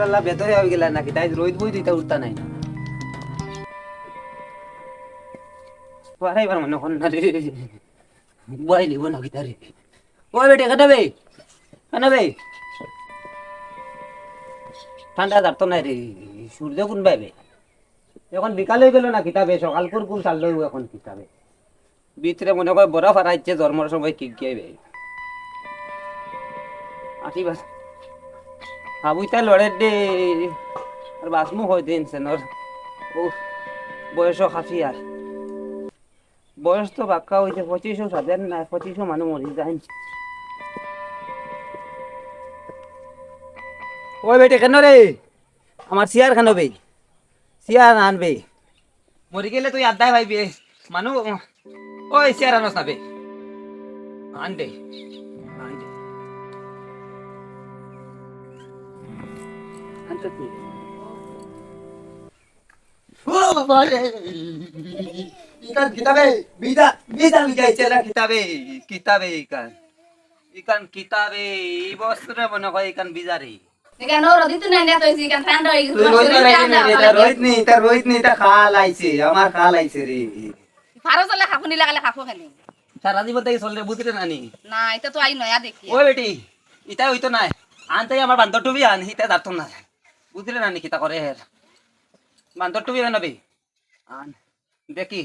আল্লাহ ভেতরে হয়ে গেলা নাকি তাই রোদ বই দিতে উঠতা নাই না পারাইবার মনে হন না রে বই লিব নাকি তারে ওই বেটে কেন বে ঠান্ডা ধরতো নাই রে সূর্য কোন পাইবে এখন বিকাল হয়ে গেল না কিতাবে সকাল কোন চাল এখন কিতাবে ভিতরে মনে করে বরফ হারাইছে জন্মের সময় কি গিয়ে আসিবাস আবুইতা লড়ে দে আর বাসমু হয় দিন সেনর ও বয়স খাসি আর বয়স তো বাক্কা হয়েছে 25 সাদের না 25 মানুষ মরি যায় ওই বেটে কেন রে আমার সিয়ার কেন বে সিয়ার আনবে মরি গেলে তুই আড্ডায় ভাইবে মানুষ ওই সিয়ার আনস না বে আনবে আনতে তুই ও বাবা রে ইকান কিতাবে বিদা বিজাইছে না কিতাবে ইকান কিতাবে এই বছরে মনে হয় ইকান বিজারে এখানে ওর দিত নাই না তো এখানে ঠান্ডা হয়ে গেছে রোহিত নেই তা খাল আইছে আমার খাল আইছে রে ফারজলা খাফুনি লাগালে খাফো খালি সারা জীবন থেকে চললে বুঝতে নানি না এটা তো আই নয়া দেখি ওই বেটি ইটা হইতো না আনতে আমার বান্দর টুবি আন হিতে যাতো না বুঝলে নানি কিতা করে হের বান্দর টুবি আনবে আন দেখি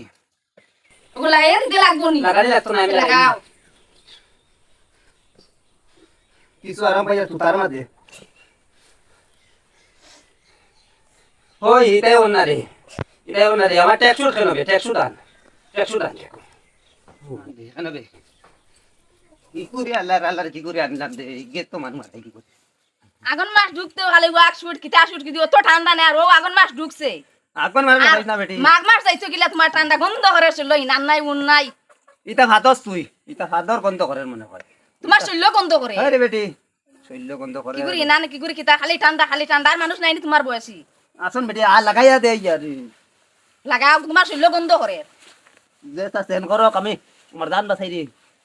ওগুলা এর দিতে লাগবো নি লাগালি লাগতো না আমি লাগাও কিছু আরাম পাইয়া তুতার মাঝে ওই এটাই ওনারে আমার ট্যাক্সুর কেন বে ট্যাক্সুর দান কেন বে কি করে আল্লাহর কি করে আনলাম দে গেত তো মান মাথায় কি করে আগুন মাস ঢুকতে খালি ওয়াক শুট কিতা শুট কি তো ঠান্ডা না আর ও আগুন মাস ঢুকছে আগুন মারবে যাইস না বেটি মাঘ মাস যাইতো গিলা তোমার ঠান্ডা গন্ধ করে ছিল ইনান নাই উন নাই ইটা ভাতস তুই ইটা ভাতর গন্ধ করেন মনে হয় তোমার শৈল্য গন্ধ করে আরে বেটি শৈল্য গন্ধ করে কি করি ইনান কি করি কিতা খালি ঠান্ডা আর মানুষ নাই নি তোমার বয়সী আসুন বেটি আ লাগাইয়া দে ইয়ার লাগাও তোমার শৈল্য গন্ধ করে যে তা সেন করো আমি তোমার দান বাছাই দি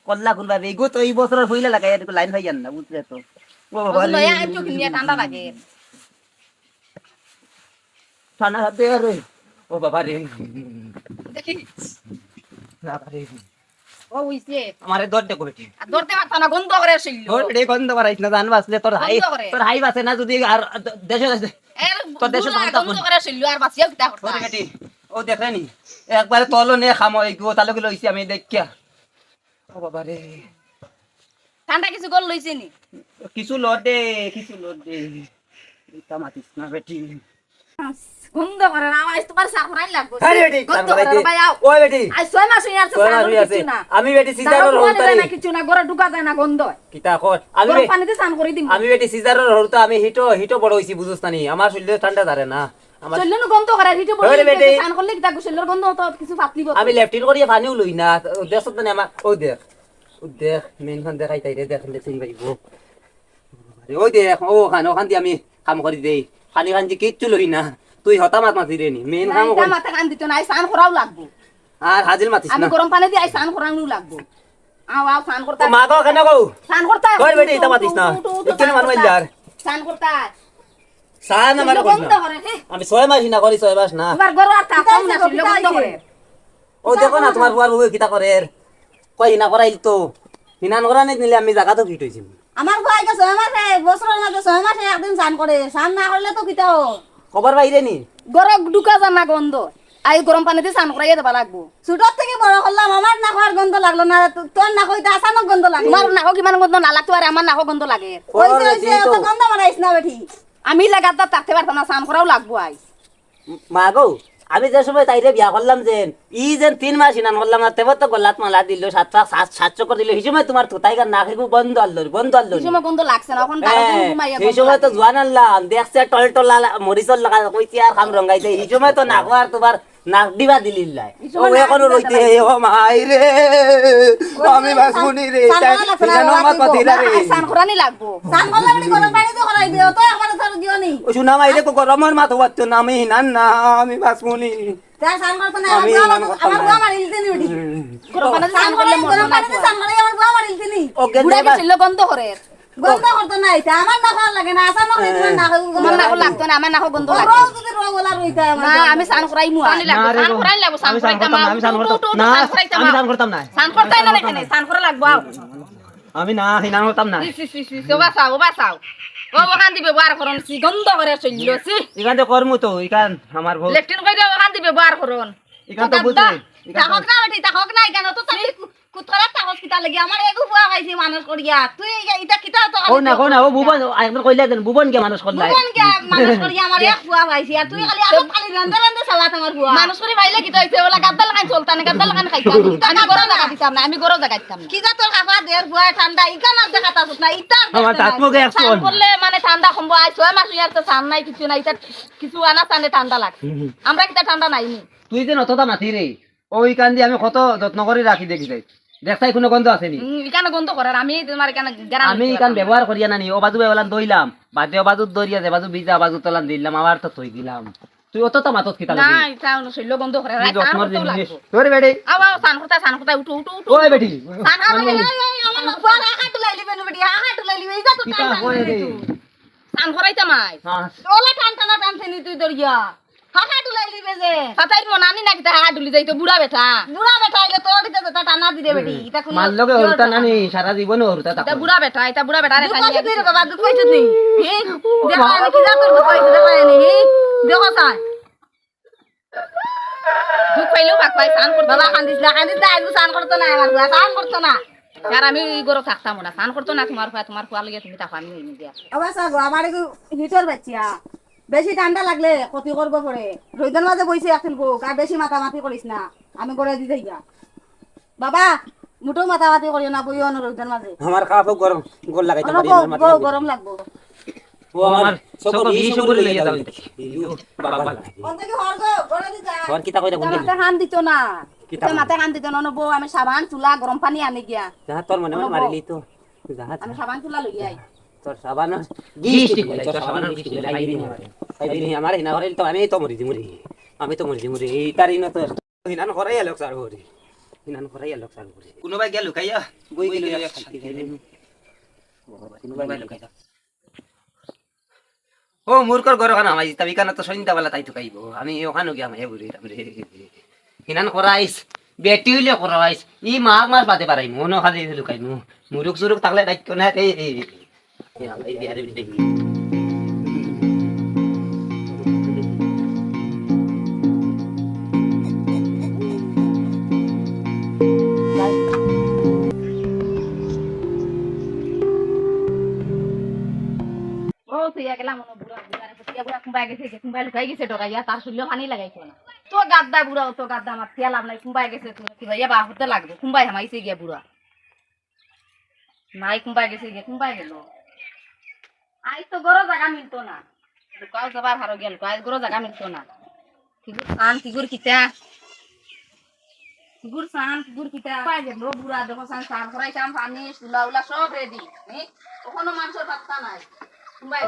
কল্লা কোনবা বেগো তো এই বছর হইলে লাগাইয়া দিকে লাইন ভাইয়ান না বুঝলে তো ও বাবা নয়া একটু কিনিয়া ঠান্ডা লাগে ঠান্ডা হাতে রে ও বাবা রে দেখি বাবা রে ও হইছে আমারে দরতে কো বেটি আর ধরতে পারতা না গন্ধ করে শৈল্য ওর বেটি গন্ধ বাড়াইছ না জান বাসলে তোর হাই বাসে না যদি আর দেশে এর তোর দেশে গন্ধ করে শৈল্য আর বাঁচিয়া কিতা করতা ওরে বেটি ও দেখেনি একবারে তলো নে খামই গো তালে গুলো হইছে আমি দেখিয়া ও বাবা রে ঠান্ডা কিছু গোল লইছে নি কিছু লট দে এটা মাতিস না বেটি গন্ধ করে না আজ তোমার সাফরাই লাগবো আরে বেটি গন্ধ করে ভাই আও ওই বেটি আজ 6 মাস হই আছে কিছু না আমি বেটি সিজারর হরতারি না কিছু না ঘরে ঢুকা যায় না গন্ধ কিতা কর আমি গরম পানিতে স্নান করে দিম আমি বেটি সিজারর হরতা আমি হিটো বড় হইছি বুঝছস না নি আমার শরীরে ঠান্ডা ধরে না আমার চললো না গন্ধ করে হিটো বলে ওরে বেটি স্নান করলে কিতা গোসলের গন্ধ তো কিছু ফাটলি বল আমি লেফটিন করিয়া পানিও লই না দেখছ না আমার ও দেখ মেন খান দেখাই তাই রে দেখলে চিন পাইবো ওই দেখ ওখান দিয়ে আমি কাম করি দেই পানি খান যে কিচ্ছু লই না তুই হতা মাতি রে নি মেন কাম কর মাথা কান দিত না আই স্নান করাও লাগবো আর হাজির মাতিস আমি না গরম পানি দিয়ে আই স্নান করানো লাগবো আও স্নান করতা মা গো কেন গো স্নান করতা ওই বেটি এটা মাতিস না একটু মান মাইল যার স্নান করতা সান আমার কইস গন্ধ না করে আমি 6 মাস না করি 6 মাস না তোমার গরু আর থাকাও না শরীর গন্ধ করে ও দেখো না তোমার বুয়ার বউ কিতা করে কই না করাইল তো হিনান করা নিলে আমি জায়গা তো ফিট হইছি আমার ভাই কে 6 মাসে বছরের মধ্যে 6 মাসে একদিন স্নান করে স্নান না করলে তো কিতা খবর বাইরে নি গরু ঢুকা জানা গন্ধ আই গরম পানিতে স্নান করাইয়া দেবা লাগবো ছোটর থেকে বড় করলাম আমার নাকের গন্ধ লাগলো না তোর নাক হইতে আসানক গন্ধ লাগে তোমার নাকো কিমান গন্ধ না লাগতো আর আমার নাকো গন্ধ লাগে হইছে অত গন্ধ বানাইছ না বেটি আমি লাগাতা থাকতে পারতাম না স্নান করাও লাগবো আই মা গো আমি যে সময় তাইরে বিয়া করলাম যেন ই যেন 3 মাস হিনান করলাম না তেবা তো গলাত মালা দিল 700 করে দিল এই সময় তোমার তোতাইগার নাকিগু বন্ধ আল্লো এই সময় গন্ধ লাগছে না এখন দাঁড়াতে ঘুমাইয়া এই সময় তো জোয়ান আনলাম দেখছে টল মরিচল লাগা কইছি আর খাম রঙ্গাইতে এই সময় তো নাকো আর তোমার নাক দিবা দিলিল্লাই ও এখন রইতে ও মাই রে আমি বাসুনি রে জানো মা পাতিরা রে স্নান করানি লাগবো স্নান করলে বেটি গরম পানি তো করাই দিও তো একবার ধর দিও নি ও শুনা মাইরে কো গরমের মাথা বাচ্চা না আমি হিনান না আমি বাসুনি তা স্নান করতে না আমার বুয়া মারিলতে নি বেটি গরম পানিতে স্নান স্নান করলে করলে গরম পানিতে স্নান করলে আমার বুয়া মারিলতে নি ওকে বুড়া ছিল গন্ধ করে গন্ধ করতে না এটা আমার না খাওয়া লাগে না আসা না করে তোমার না আমার নাকো লাগতো না আমার নাকো গন্ধ লাগে রোজ যদি রোগ ওলা রইতা না আমি স্নান করাই মু পানি লাগবে স্নান করাই লাগবে স্নান করাইতাম আমি স্নান করতাম না আমি স্নান করতাম না স্নান করতাই না এখানে স্নান করা লাগবো আমি না হিনান করতাম না ও বাসাও ও ওখান দিবে বার করুন সি গন্ধ করে চললো সি এখান তো কর্ম তো এখান আমার ভোট লেট্রিন কইরা ওখান দিবে বার করুন এখান তো বুঝে তাহক না বেটি তাহক না কেন তো তাহলে কুতরা তাহক কিতা লাগি আমার এগু ফুয়া খাইছি মানুষ করিয়া তুই এটা কিতা তো ও না ও ভুবন একবার কইলা দেন ভুবন কে মানুষ করলাই কোন কে মানুষ করিয়া আমার এক ফুয়া খাইছি আর তুই খালি আপ খালি রন্দে রন্দে সালাত আমার ফুয়া মানুষ করে ভাইলে কি হইছে ওলা গাদ্দা লাগান চলতা না গাদ্দা লাগান খাইতাম আমি গরো জায়গা দিতাম না আমি গরো জায়গা দিতাম কি যা তোর খাফা দের ফুয়া ঠান্ডা ইকা না দেখাতা না ইটা আমার দাঁতমুখে এক স্নান করলে মানে ঠান্ডা কমবো আই 6 মাস ইয়ার তো স্নান নাই কিছু নাই এটা কিছু আনা স্নানে ঠান্ডা লাগে আমরা কিটা ঠান্ডা নাইনি তুই যে নতটা মাতি রে ওই কান দিয়ে আমি কত যত্ন করে রাখি দেখি যাই দেখছাই কোনো গন্ধ আসেনি এখানে গন্ধ করার আমি তোমার এখানে গ্রাম আমি এখান ব্যবহার করিয়া নানি ও বাজু বেলান দইলাম বাদে ও বাজু দরিয়া যে বাজু বিজা বাজু তলান দিলাম আবার তো থই দিলাম তুই অত তো মাতত খিতা না লাগি এটা শৈল গন্ধ করে তুই রাই স্নান যত্নর করতেও জিনিস লাগবো তোরে বেডি আও স্নান করতে উঠো উঠো উঠো ওই বেটি স্নান করতে আমার ফুয়া হাট লাইলি বেনু বেটি হাট লাইলি ইজা তো কিতা কই রে স্নান করাইতাম আই হ্যাঁ ওলা টানটা না টানছেনি তুই দরিয়া হাট লাইলি বেজে সাতাইর মন আনি নাকি তা হাডুলি যাইতো বুড়া বেটা বুড়া বেটা আইলে তোর দিতে তো টানা দিরে বেটি এটা কোন মাল লগে হরতা নানি সারা জীবন হরতা এটা তা বুড়া বেটা রে দুঃখ আছে রে বাবা দুঃখ আছে নি দেখা আমি কি যা তোর দুঃখ আছে দেখা নি দেখো সাই দুঃখ পাইলেও ভাগ পাই স্নান করতে বাবা কান্দিস না আইবু স্নান করতো না আমার বুয়া স্নান করতো না আর আমি গরো থাকতাম না স্নান করতো না তোমার ফুয়া লাগে তুমি তাকে আমি হইনি দিয়া অবশ্য গো আমার একটু হিটর বাচ্চা বেশি ঠান্ডা লাগলে ক্ষতি করব পরে রইদার মাঝে বইছে আসিল গো আর বেশি মাথামাতি করিস না আমি করে দি যাই বাবা মুটো মাথামাতি করিও না বইও না রইদার মাঝে আমার খাওয়া গরম গোল লাগাইতে পারি অল্প গরম লাগবো ও আমার সকল বিষ করে লইয়া যাও বাবা অন্তকে হর গো করে দি যা আর কিতা কইরা গুন মাথা হান দিত না কিতা মাথা হান দিত না বউ আমি সাবান চুলা গরম পানি আনি গিয়া যা তোর মনে মনে মারিলি তো যা আমি সাবান চুলা লই আই তোর সাবান গিষ্টি তোর সাবান গিষ্টি খাইবি আমার হিনা হরিল তো আমি তো মরি মুরি এই তার ইন তো হিনান হরাইয়া লোক সার হরি হিনান হরাইয়া লোক সার হরি কোনোবাই গেল খাইয়া বই গেল এক শান্তি খাইলেন কোনোবাই লোক খাইতা ও মূর্খর ঘর খানা আমাই তাবি কানা তো সন্ধ্যাবেলা তাই তো খাইব আমি ওখানে গিয়া মাইয়া বুড়ি তারপরে হিনান করাইস বেটি হইলে করাইস ই মাছ বাদে পারাই মন খালি লুকাই মুরুক সুরুক থাকলে দায়িত্ব না রে ও তুই গেলাম মনে বুড়া বুড়া কুম্বাই গেছে কুম্বাই লুকাই গেছে ডরাইয়া তার শরীরে পানি লাগাইছো না তো গাদ্দা বুড়া তো গাদ্দা আমার তেল নাই কুম্বাই গেছে কি ভাইয়া বা হতে লাগবে কুম্বাই হামাইছে গিয়া বুড়া নাই কুম্বাই গেছে গিয়া কুম্বাই গেল আই তো গরো জায়গা মিলতো না কাল সবার হারো গেল আজ গরো জায়গা মিলতো না কিগুর কিতা কিগুর কিতা পাই গেল বুড়া দেখো সান করাইতাম পানি সুলা উলা সব রেডি ওখানে মাংসের পাত্তা নাই কুম্বাই